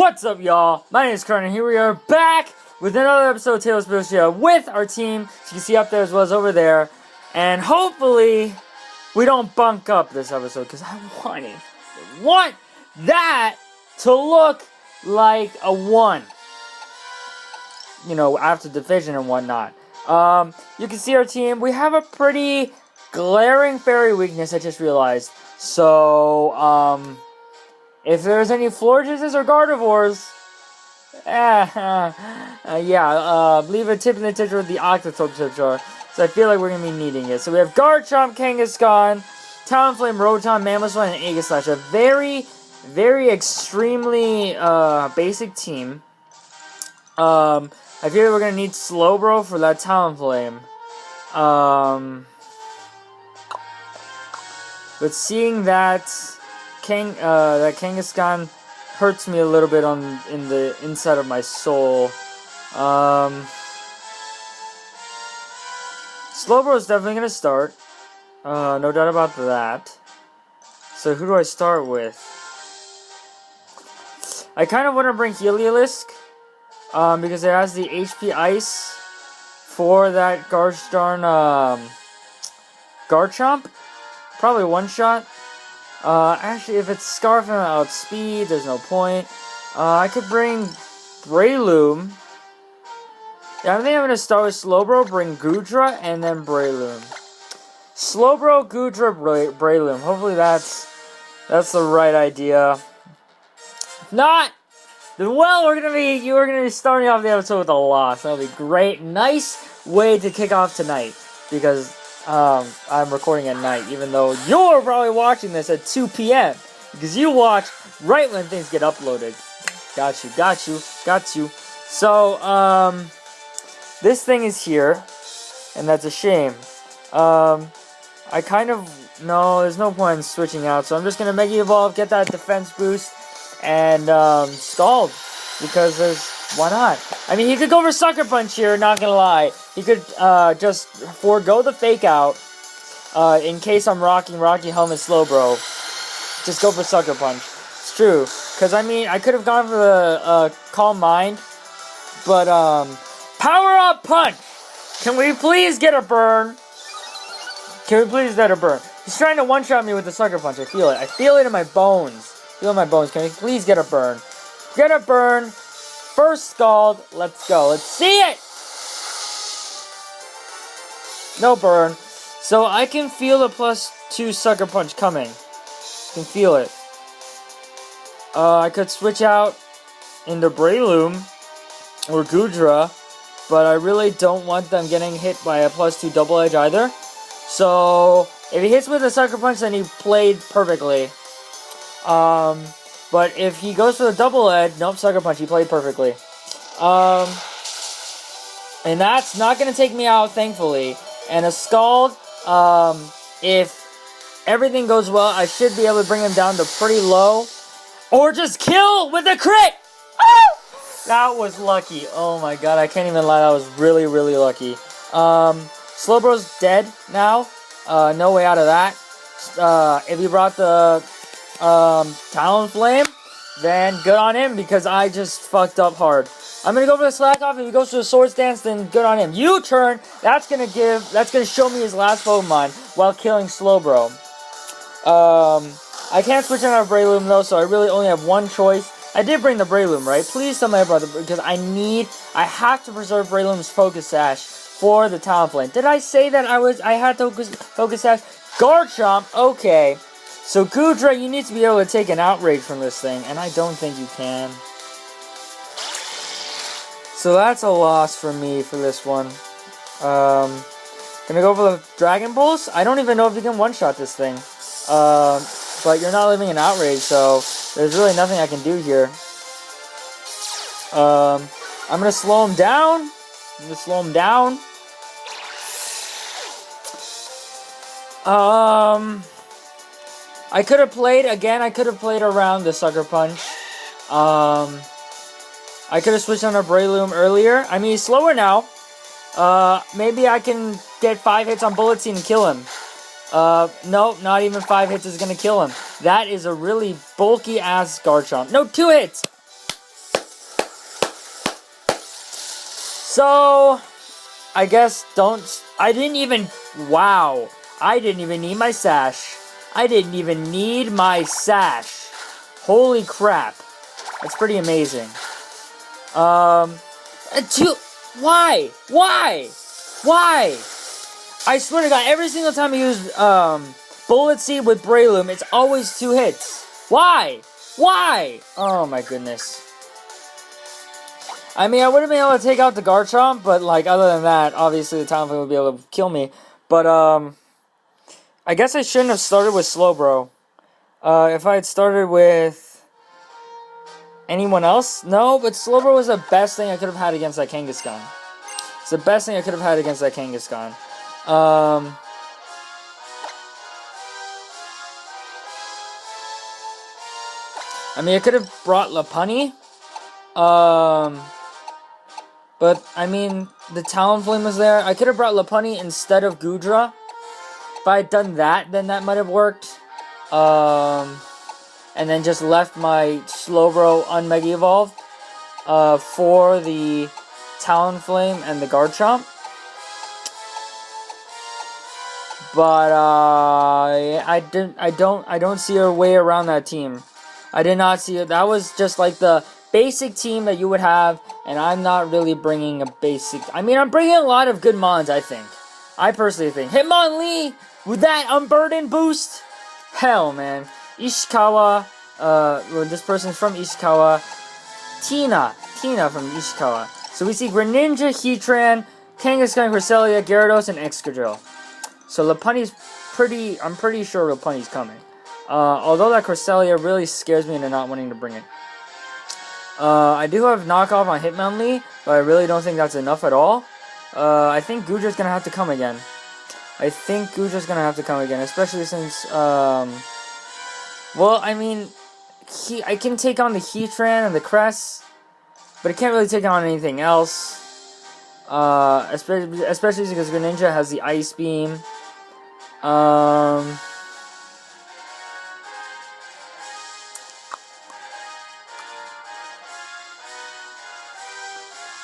What's up, y'all? My name is Kern, and here we are back with another episode of Batalspotia with our team. So you can see up there as well as over there. And hopefully, we don't bunk up this episode, because I want that to look like a 1. You know, after division and whatnot. You can see our team. We have a pretty glaring fairy weakness, I just realized. So, if there's any Florges or Gardevoirs, leave a tip in the tip with the Octothorpe tip jar. So I feel like we're going to be needing it. So we have Garchomp, Kangaskhan, Talonflame, Rotom, Mamoswine, and Aegislash. A very, very extremely basic team. I feel like we're going to need Slowbro for that Talonflame. But seeing that that Kangaskhan hurts me a little bit in the inside of my soul. Slowbro is definitely gonna start. No doubt about that. So who do I start with? I kind of want to bring Heliolisk, because it has the HP Ice for that gosh darn Garchomp. Probably one shot. Actually, if it's Scarf and outspeed, there's no point. I could bring Breloom. Yeah, I think I'm going to start with Slowbro, bring Goodra, and then Breloom. Slowbro, Goodra, Breloom. Hopefully that's the right idea. If not, then well, you're gonna be starting off the episode with a loss. That'll be great. Nice way to kick off tonight, because I'm recording at night, even though you're probably watching this at 2 p.m. because you watch right when things get uploaded. Got you. So, this thing is here, and that's a shame. There's no point in switching out, so I'm just gonna Mega Evolve, get that defense boost, and Scald, because why not? I mean, he could go for Sucker Punch here, not gonna lie. He could just forego the Fake Out in case I'm rocking Rocky Helmet Slowbro. Just go for Sucker Punch. It's true. Because, I mean, I could have gone for the Calm Mind, but Power Up Punch! Can we please get a burn? He's trying to one-shot me with the Sucker Punch. I feel it. I feel it in my bones. Can we please get a burn? Get a burn! First Scald, let's go. Let's see it! No burn. So I can feel the +2 Sucker Punch coming. I can feel it. I could switch out into Breloom or Goodra, but I really don't want them getting hit by a +2 Double Edge either. So if he hits with a Sucker Punch, then he played perfectly. But if he goes for the Double Edge, nope, Sucker Punch, he played perfectly. And that's not going to take me out, thankfully. And a Scald, if everything goes well, I should be able to bring him down to pretty low. Or just kill with a crit! Ah! That was lucky. Oh my god, I can't even lie, that was really, really lucky. Slowbro's dead now. No way out of that. If he brought the Talonflame, then good on him, because I just fucked up hard. I'm gonna go for the Slack Off. If he goes for the Swords Dance, then good on him. U-turn. That's gonna show me his last Pokemon while killing Slowbro. I can't switch out of Breloom though, so I really only have one choice. I did bring the Breloom, right? Please tell my brother, because I have to preserve Breloom's Focus Sash for the Talonflame. Did I say that I had to Focus Sash? Garchomp, okay. So, Goodra, you need to be able to take an Outrage from this thing, and I don't think you can. So that's a loss for me for this one. Gonna go for the Dragon Pulse. I don't even know if you can one-shot this thing. But you're not leaving an Outrage, so there's really nothing I can do here. I'm gonna slow him down. I could have played around the Sucker Punch. I could have switched on a Breloom earlier. I mean, he's slower now. Maybe I can get 5 hits on Bullet Seed and kill him. No, not even 5 hits is gonna kill him. That is a really bulky-ass Garchomp. No, 2 hits! So, I guess I didn't even, wow. I didn't even need my sash. I didn't even need my sash. Holy crap. That's pretty amazing. Why? Why? I swear to God, every single time I use, Bullet Seed with Breloom, it's always 2 hits. Why? Oh my goodness. I mean, I would have been able to take out the Garchomp, but, like, other than that, obviously the Talonflame would be able to kill me. But, I guess I shouldn't have started with Slowbro. If I had started with anyone else? No, but Slowbro was the best thing I could have had against that Kangaskhan. It's the best thing I could have had against that Kangaskhan. I mean, I could have brought Lopunny. But, I mean, the Talonflame was there. I could have brought Lopunny instead of Goodra. If I had done that, then that might have worked. And then just left my Slowbro unmega evolved for the Talonflame and the Garchomp. But I don't see a way around that team. I did not see it. That was just like the basic team that you would have, and I'm not really bringing a basic. I mean, I'm bringing a lot of good mons, I think. I personally think. Hitmonlee with that Unburden boost? Hell, man. Ishikawa, well, this person's from Ishikawa. Tina from Ishikawa. So we see Greninja, Heatran, Kangaskhan, Cresselia, Gyarados, and Excadrill. So Lopunny's I'm pretty sure Lopunny's coming. Although that Cresselia really scares me into not wanting to bring it. I do have knockoff on Hitmonlee, but I really don't think that's enough at all. I think Gudra's gonna have to come again. Especially since, well, I mean, I can take on the Heatran and the Cress, but I can't really take on anything else. Especially because Greninja has the Ice Beam.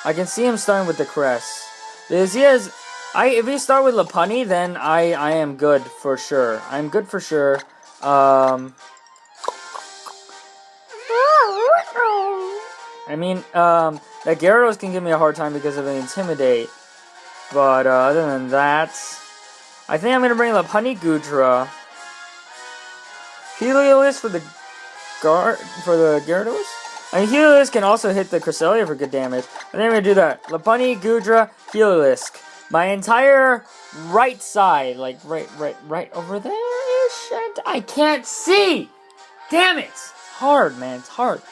I can see him starting with the Cress. If we start with Lopunny, then I am good for sure. I'm good for sure. I mean, that Gyarados can give me a hard time because of the Intimidate. But, other than that, I think I'm gonna bring Lopunny, Goodra. Heliolisk for the Gyarados? I mean, Heliolisk can also hit the Cresselia for good damage. I think I'm gonna do that. Lopunny, Goodra, Heliolisk. My entire right side, like right over there-ish. I can't see! Damn it! It's hard, man. It's hard.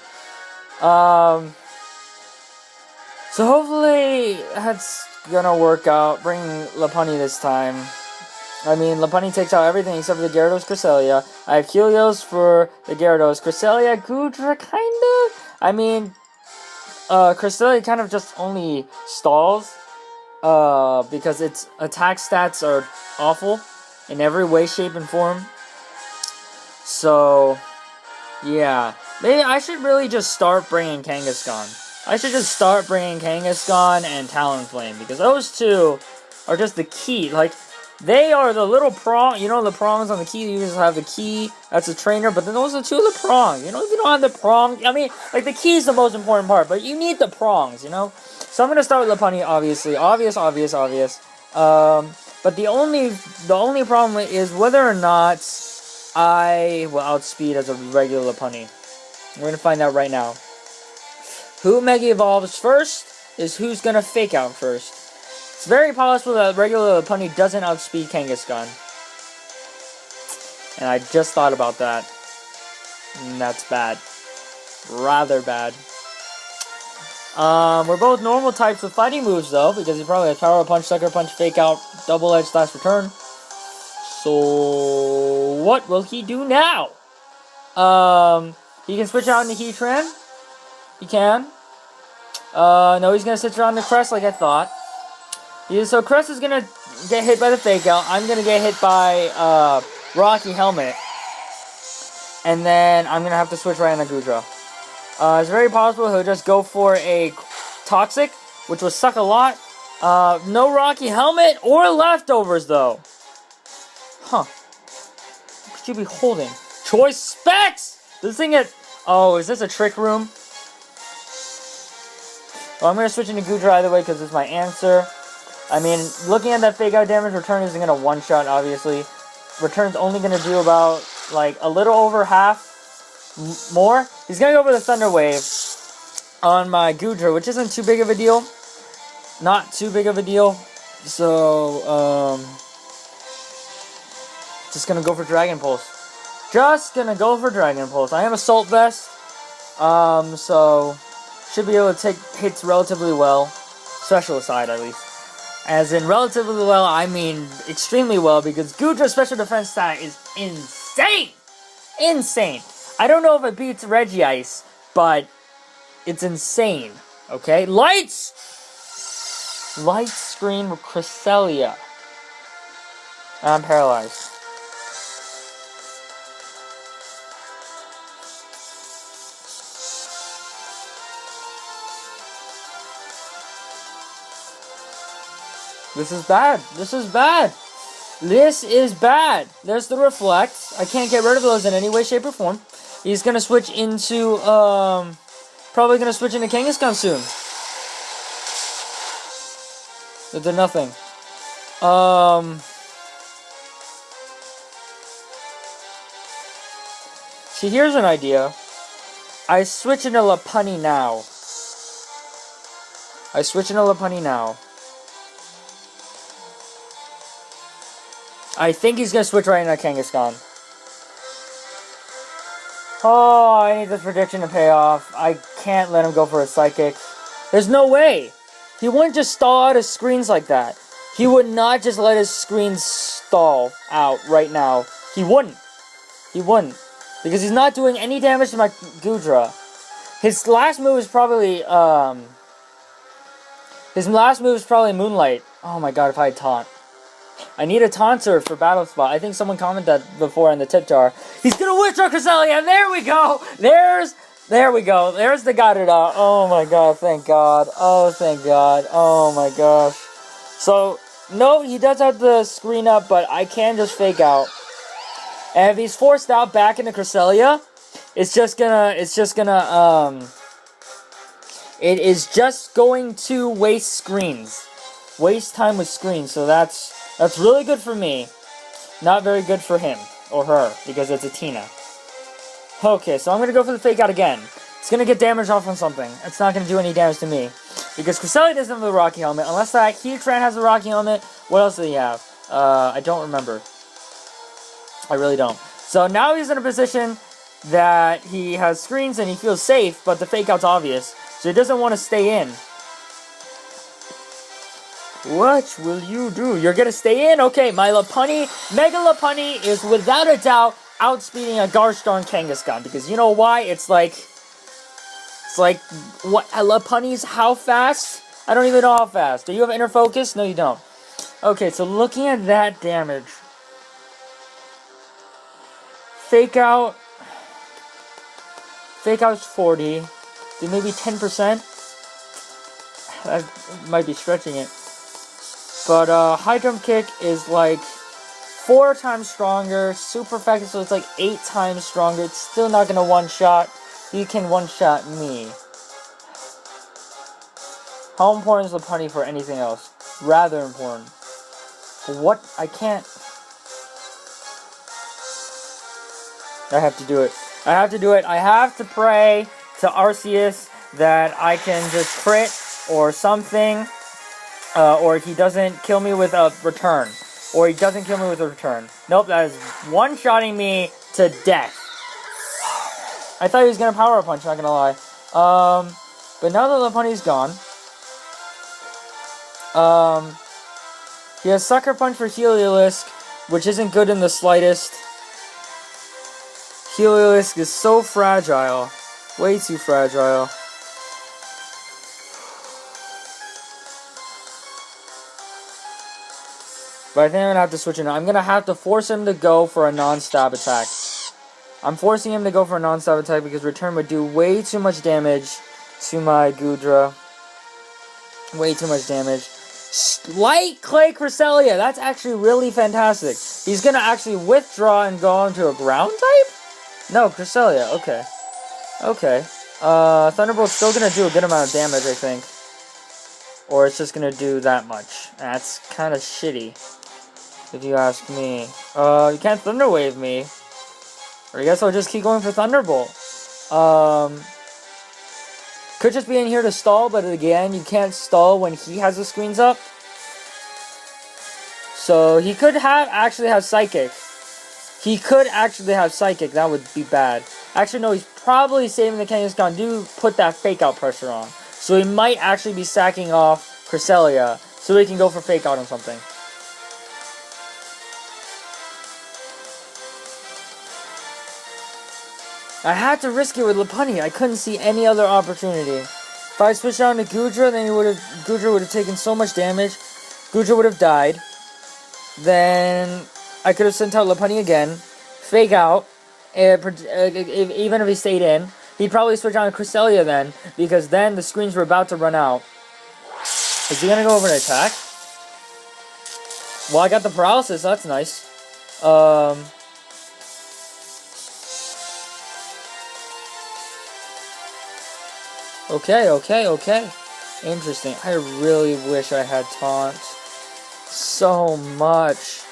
So hopefully that's gonna work out. Bring Lopunny this time. I mean, Lopunny takes out everything except for the Gyarados, Cresselia. I have Helios for the Gyarados, Cresselia, Goodra, kind of. I mean, Cresselia kind of just only stalls, because its attack stats are awful in every way, shape, and form. So, yeah. Maybe I should really just start bringing Kangaskhan. I should just start bringing Kangaskhan and Talonflame, because those two are just the key. Like, they are the little prong, you know, the prongs on the key. You just have the key, that's a trainer, but then those are two of the prongs. You know, if you don't have the prong, I mean, like, the key is the most important part, but you need the prongs, you know? So I'm gonna start with Lopunny, obviously. Obvious. But the only problem is whether or not I will outspeed as a regular Lopunny. We're gonna find out right now. Who Mega Evolves first is who's gonna Fake Out first. It's very possible that regular Lopunny doesn't outspeed Kangaskhan. And I just thought about that. And that's bad. Rather bad. We're both normal types with fighting moves, though, because he probably has Power Punch, Sucker Punch, Fake Out, Double Edge, Slash Return. So, what will he do now? He can switch out into Heatran. He can. No, he's gonna switch around the Crest like I thought. So Crest is gonna get hit by the Fake Out. I'm gonna get hit by Rocky Helmet. And then I'm gonna have to switch right into Goodra. It's very possible he'll just go for a Toxic, which would suck a lot. No Rocky Helmet or leftovers, though. Huh. What could you be holding? Choice specs! This thing at... Oh, is this a trick room? Well, I'm going to switch into Goodra either way because it's my answer. I mean, looking at that fake out damage, return isn't going to one-shot, obviously. Return's only going to do about, like, a little over half more. He's going to go for the Thunder Wave on my Goodra, which isn't too big of a deal. Not too big of a deal. So, just going to go for Dragon Pulse. Just going to go for Dragon Pulse. I am Assault Vest. So, should be able to take hits relatively well. Special aside, at least. As in relatively well, I mean extremely well, because Goodra's special defense stat is insane! Insane! I don't know if it beats Regice, but it's insane. Okay? Lights! Light Screen with Cresselia. I'm paralyzed. This is bad. This is bad. This is bad. There's the Reflect. I can't get rid of those in any way, shape, or form. He's going to switch into, probably going to switch into Kangaskhan soon. It did nothing. See, here's an idea. I switch into Lopunny now. I think he's going to switch right into Kangaskhan. Oh, I need this prediction to pay off. I can't let him go for a Psychic. There's no way. He wouldn't just stall out his screens like that. He would not just let his screens stall out right now. He wouldn't. He wouldn't. Because he's not doing any damage to my Goodra. His last move is probably, Moonlight. Oh my god, if I had Taunt. I need a taunter for Battle Spot. I think someone commented that before in the tip jar. He's gonna withdraw Cresselia. There we go. There we go. There's the Garuda. Oh my god, thank god. Oh, thank god. Oh my gosh. So, no, he does have the screen up, but I can just fake out. And if he's forced out back into Cresselia, it is just going to waste screens. Waste time with screens, so that's really good for me. Not very good for him, or her, because it's a Tina. Okay, so I'm going to go for the fake out again. It's going to get damage off on something. It's not going to do any damage to me. Because Cresselia doesn't have the Rocky Helmet. Unless that Heatran has the Rocky Helmet, what else do he have? I don't remember. I really don't. So now he's in a position that he has screens and he feels safe, but the fake out's obvious. So he doesn't want to stay in. What will you do? You're gonna stay in? Okay, my Lopunny, Mega Lopunny is without a doubt outspeeding a Garchomp Kangaskhan. Because you know why? It's like, what, Lopunny's how fast? I don't even know how fast. Do you have Inner Focus? No, you don't. Okay, so looking at that damage. Fake out's 40. Do maybe 10%? That might be stretching it. But High Jump Kick is like 4 times stronger. Super effective, so it's like 8 times stronger. It's still not going to one-shot. He can one-shot me. How important is Lopunny for anything else? Rather important. But what? I can't. I have to do it. I have to do it. I have to pray to Arceus that I can just crit or something. Or he doesn't kill me with a return. Nope, that is one-shotting me to death. I thought he was going to Power Punch, not going to lie. But now that Lopunny's gone, he has Sucker Punch for Heliolisk, which isn't good in the slightest. Heliolisk is so fragile. Way too fragile. But I think I'm going to have to switch it. I'm going to have to force him to go for a non-stab attack. I'm forcing him to go for a non-stab attack because return would do way too much damage to my Goodra. Way too much damage. Light Clay Cresselia. That's actually really fantastic. He's going to actually withdraw and go into a ground type? No, Cresselia. Okay. Okay. Thunderbolt's still going to do a good amount of damage, I think. Or it's just going to do that much. That's kind of shitty, if you ask me. You can't Thunder Wave me. Or I guess I'll just keep going for Thunderbolt. Could just be in here to stall, but again, you can't stall when he has the screens up. So he could actually have Psychic. He could actually have Psychic. That would be bad. Actually, no, he's probably saving the Kangaskhan to put that Fake Out pressure on. So he might actually be sacking off Cresselia so he can go for Fake Out on something. I had to risk it with Lopunny. I couldn't see any other opportunity. If I switched on to Goodra, then Goodra would have taken so much damage. Goodra would have died. Then I could have sent out Lopunny again. Fake Out. Even if he stayed in. He'd probably switch on to Cresselia then. Because then the screens were about to run out. Is he going to go over an attack? Well, I got the paralysis. So that's nice. Okay. Interesting. I really wish I had Taunt. So much.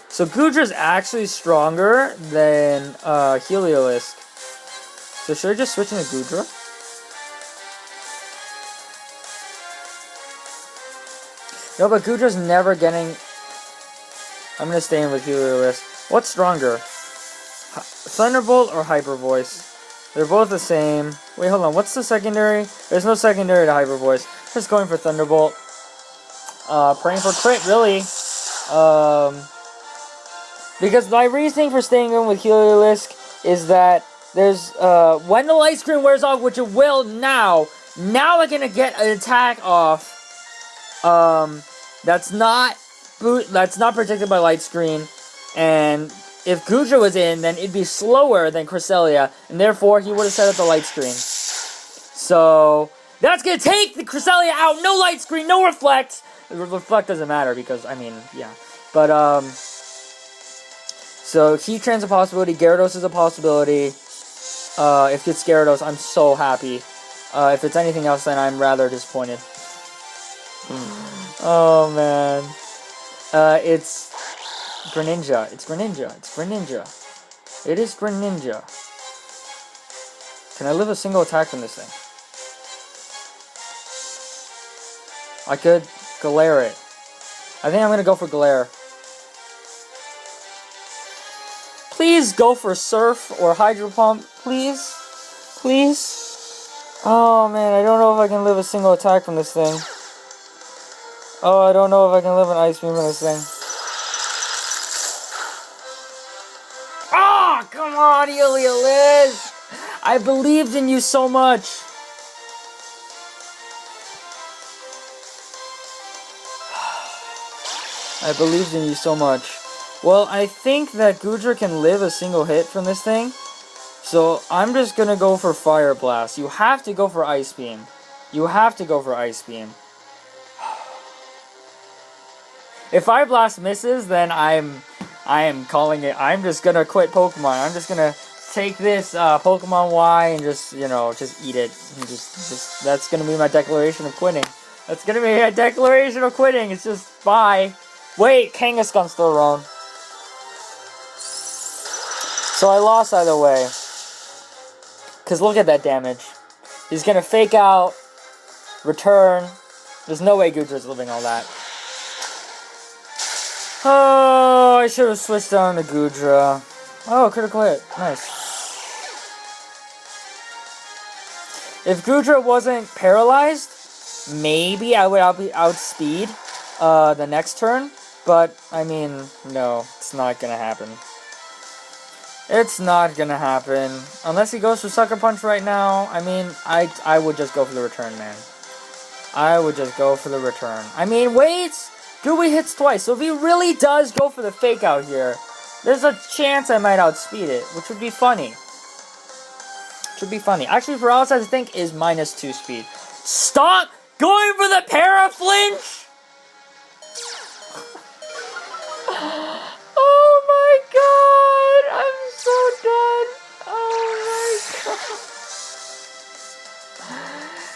So Goodra's actually stronger than Heliolisk. So should I just switch into Goodra? No, but Goodra's never getting... I'm going to stay in with Heliolisk. What's stronger? Thunderbolt or Hyper Voice? They're both the same. Wait, hold on. What's the secondary? There's no secondary to Hyper Voice. Just going for Thunderbolt. Praying for crit, really. Because my reasoning for staying in with Heliolisk is that there's, when the light screen wears off, which it will now I'm gonna get an attack off, that's not protected by light screen, and if Goodra was in, then it'd be slower than Cresselia, and therefore he would have set up the light screen. So, that's gonna take the Cresselia out, no light screen, no reflect! Reflect doesn't matter because, I mean, yeah. But, so Heat Train's a possibility, Gyarados is a possibility. If it's Gyarados, I'm so happy. If it's anything else, then I'm rather disappointed. Oh, man. It's Greninja. It's Greninja. It is Greninja. Can I live a single attack from this thing? I could Galare it. I think I'm going to go for Galare. Please go for Surf or Hydro Pump. Please. Oh, man. I don't know if I can live a single attack from this thing. Oh, I don't know if I can live an Ice Beam from this thing. Oh, come on, Heliolisk! I believed in you so much. I believed in you so much. Well, I think that Goodra can live a single hit from this thing. So, I'm just gonna go for Fire Blast. You have to go for Ice Beam. If Fire Blast misses, then I am calling it. I'm just gonna quit Pokemon. I'm just gonna take this Pokemon Y and just, just eat it. And just that's gonna be my declaration of quitting. It's just bye. Wait, Kangaskhan's still around. So I lost either way. Because look at that damage. He's going to Fake Out, return. There's no way Goodra's living all that. Oh, I should have switched on to Goodra. Oh, critical hit. Nice. If Goodra wasn't paralyzed, maybe I would outspeed the next turn. But, I mean, no, it's not gonna happen. It's not gonna happen. Unless he goes for Sucker Punch right now. I mean, I would just go for the return, man. I mean, wait! Gooey hits twice, so if he really does go for the Fake Out here, there's a chance I might outspeed it, which would be funny. Actually, Paralysis, I think, is -2 speed. Stop going for the para-flinch! Oh my god! I'm so done! Oh my god!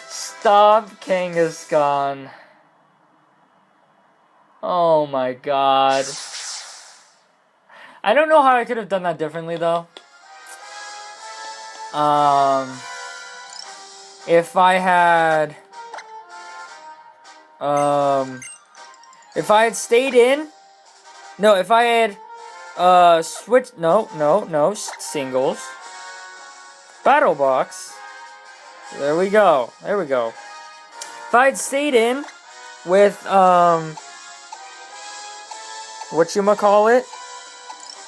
Stop Kangaskhan. Oh my god. I don't know how I could have done that differently though. If I had stayed in, no, if I had switched, no, singles, battle box. There we go. If I had stayed in with whatchamacallit,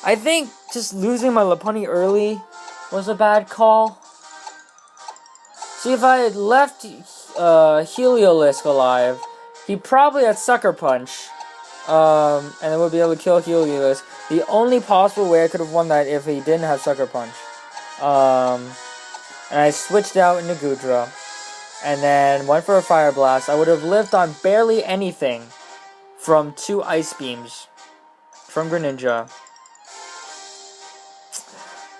I think just losing my Lopunny early was a bad call. See, if I had left Heliolisk alive, he probably had Sucker Punch, and then would be able to kill Heliolisk. The only possible way I could have won that if he didn't have Sucker Punch. And I switched out into Goodra, and then went for a Fire Blast. I would have lived on barely anything from 2 Ice Beams from Greninja.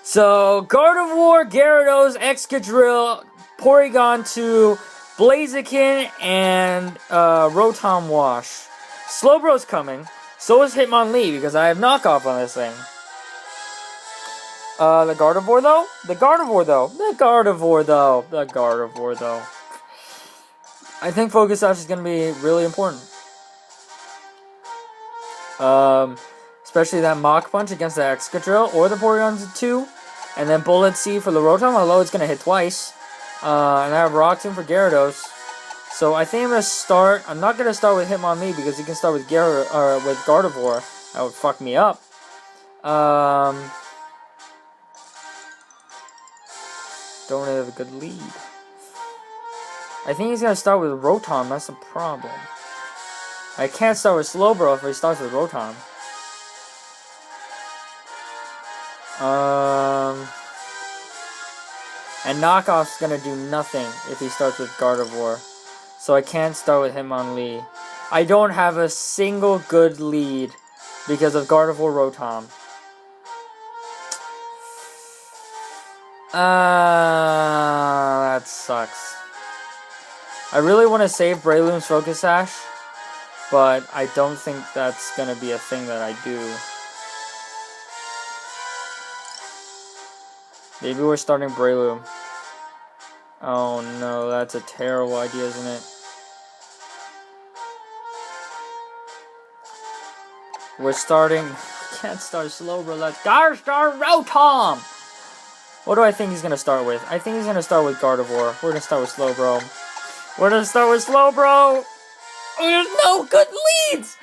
So, Gardevoir, Gyarados, Excadrill, Porygon 2, Blaziken, and Rotom Wash. Slowbro's coming. So is Hitmonlee, because I have knockoff on this thing. The Gardevoir though. I think Focus Sash is going to be really important. Especially that Mach Punch against the Excadrill or the Porygon 2. And then Bullet Seed for the Rotom, although it's going to hit twice. And I have Rock Tomb for Gyarados. So I think I'm going to start. I'm not going to start with Hitmonlee because he can start with Gardevoir. That would fuck me up. Don't have a good lead. I think he's going to start with Rotom. That's the problem. I can't start with Slowbro if he starts with Rotom. And Knockoff's gonna do nothing if he starts with Gardevoir. So I can't start with Hitmonlee. I don't have a single good lead because of Gardevoir Rotom. That sucks. I really want to save Breloom's Focus Sash, but I don't think that's gonna be a thing that I do. Maybe we're starting Breloom. Oh no, that's a terrible idea, isn't it? We're starting... Can't start Slowbro, let's start Rotom! What do I think he's gonna start with? I think he's gonna start with Gardevoir. We're gonna start with Slowbro. Oh, there's no good leads!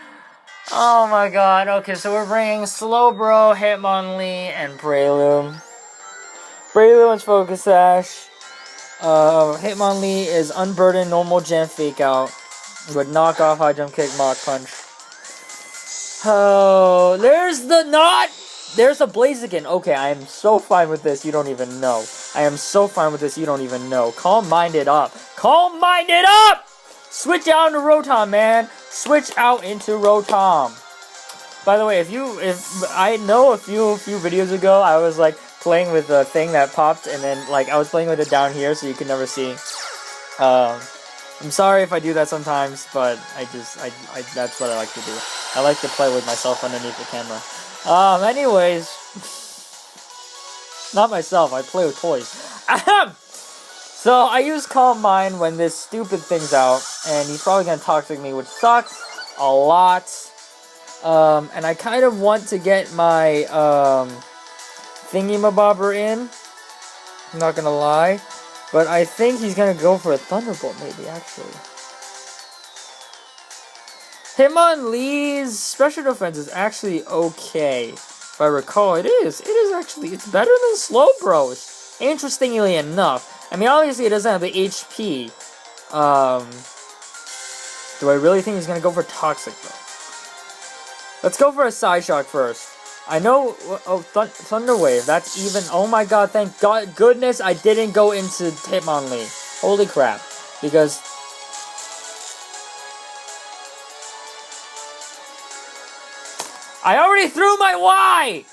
Oh my god, okay, so we're bringing Slowbro, Hitmonlee, and Breloom. Breloom's Focus Sash. Hitmonlee is Unburdened, Normal Gem Fake Out. With Knockoff, High Jump Kick, Mach Punch. Oh, there's the Blaziken. Okay, I am so fine with this, you don't even know. Calm minded up. Switch out into Rotom, man. By the way, if I know a few videos ago, I was like playing with the thing that popped, and then like I was playing with it down here, so you could never see. I'm sorry if I do that sometimes, but that's what I like to do. I like to play with myself underneath the camera. Anyways, not myself. I play with toys. So I use Calm Mind when this stupid thing's out, and he's probably gonna toxic me, which sucks a lot. And I kind of want to get my thingy-mabobber in. I'm not gonna lie. But I think he's gonna go for a Thunderbolt, maybe, actually. Hitmonlee's special defense is actually okay. If I recall, it is. It's better than Slowbro's. Interestingly enough. I mean, obviously it doesn't have the HP. Do I really think he's gonna go for Toxic, though? Let's go for a Psyshock first. I know, oh, Thunder Wave, that's even, oh my god, thank god, goodness I didn't go into Hitmonlee. Holy crap. because I already threw my Y!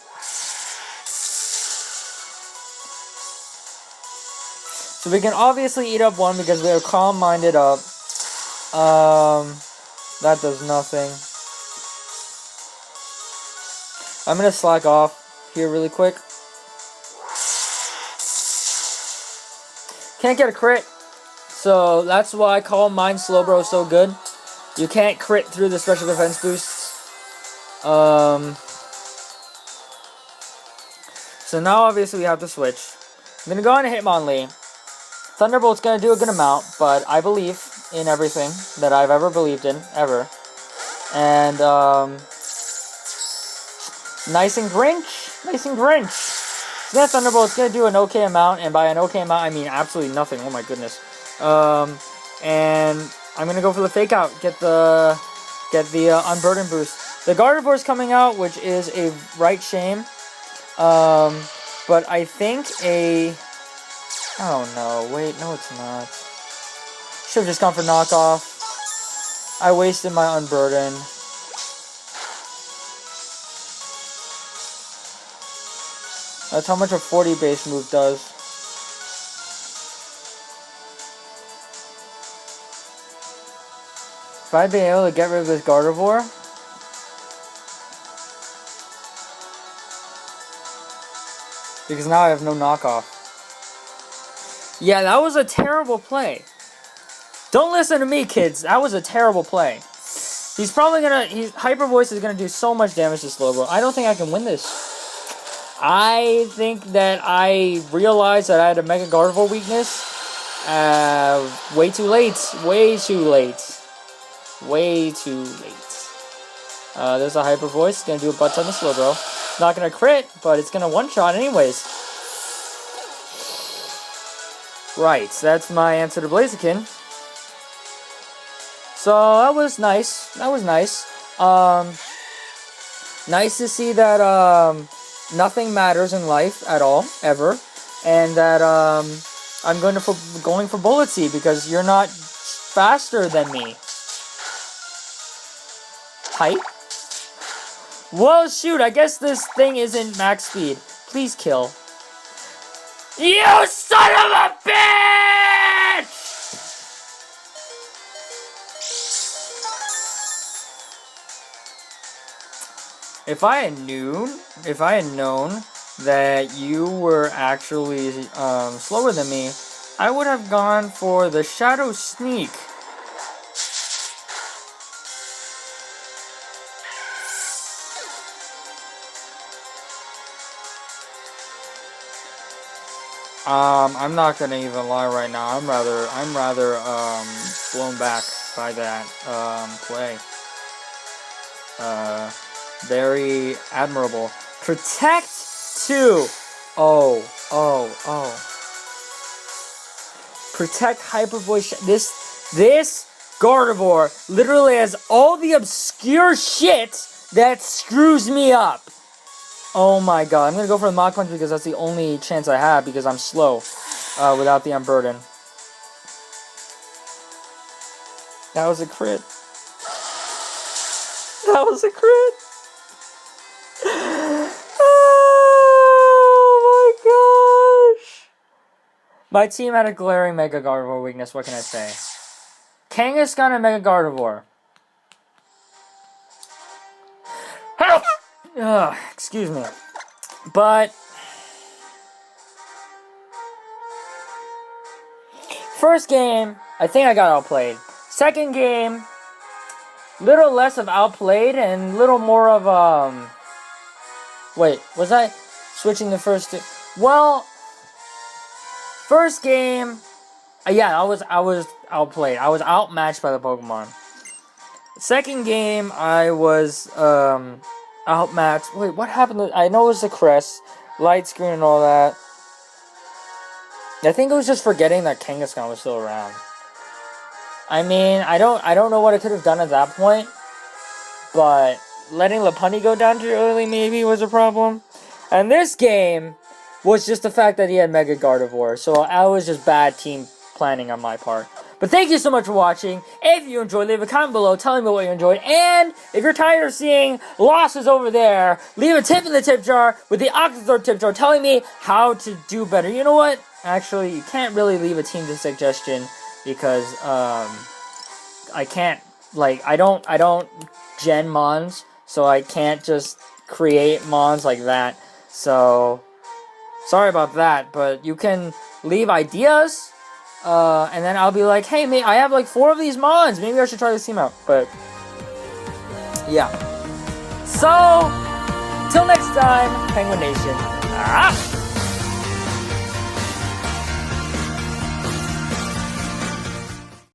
So we can obviously eat up one because we are calm-minded up. That does nothing. I'm gonna slack off here really quick. Can't get a crit. So that's why Calm Mind Slowbro is so good. You can't crit through the special defense boosts. So now obviously we have to switch. I'm gonna go on and Hitmonlee. Thunderbolt's gonna do a good amount, but I believe in everything that I've ever believed in, ever. And, Nice and Grinch! Nice and Grinch! So that Thunderbolt's gonna do an okay amount, and by an okay amount, I mean absolutely nothing. Oh my goodness. And I'm gonna go for the Fake Out, get the Unburden boost. The Gardevoir's coming out, which is a right shame. But I think oh no, wait, no it's not. Should've just gone for knockoff. I wasted my Unburden. That's how much a 40 base move does. If I'd been able to get rid of this Gardevoir, because now I have no knockoff. Yeah, that was a terrible play. Don't listen to me, kids. That was a terrible play. He's probably gonna... Hyper Voice is gonna do so much damage to Slowbro. I don't think I can win this. I think that I realized that I had a Mega Gardevoir weakness. Way too late. Way too late. Way too late. There's a Hyper Voice. It's gonna do a butt ton of Slowbro. Not gonna crit, but it's gonna one-shot anyways. Right, that's my answer to Blaziken. So, that was nice. That was nice. Nice to see that, nothing matters in life at all, ever. And that, I'm going for Bullet Seed because you're not faster than me. Height? Well, shoot, I guess this thing isn't max speed. Please kill. You son of a bitch! If I had known that you were actually slower than me, I would have gone for the Shadow Sneak. I'm not gonna even lie right now. I'm rather blown back by that play. Very admirable. Protect 2. Oh. Protect Hyper Voice. This Gardevoir literally has all the obscure shit that screws me up. Oh my god. I'm gonna go for the Mach Punch because that's the only chance I have because I'm slow without the Unburden. That was a crit. That was a crit. Oh my gosh. My team had a glaring Mega Gardevoir weakness. What can I say? Kangaskhan and Mega Gardevoir. Excuse me. But first game, I think I got outplayed. Second game, little less of outplayed and little more of wait, was I switching the first? Well, first game, yeah, I was outplayed. I was outmatched by the Pokemon. Second game, I was outmatched. Wait, what happened? I know it was the Crest, light screen, and all that. I think it was just forgetting that Kangaskhan was still around. I mean, I don't know what I could have done at that point, but letting Lopunny go down too early maybe was a problem. And this game was just the fact that he had Mega Gardevoir, so I was just bad team planning on my part. But thank you so much for watching. If you enjoyed, leave a comment below telling me what you enjoyed. And if you're tired of seeing losses over there, leave a tip in the tip jar with the Octothorpe tip jar telling me how to do better. You know what? Actually, you can't really leave a team suggestion because I can't, like, I don't gen mons, so I can't just create mons like that. So sorry about that, but you can leave ideas. And then I'll be like, hey, mate, I have like 4 of these mons. Maybe I should try this team out. But yeah. So till next time, Penguin Nation. Ah!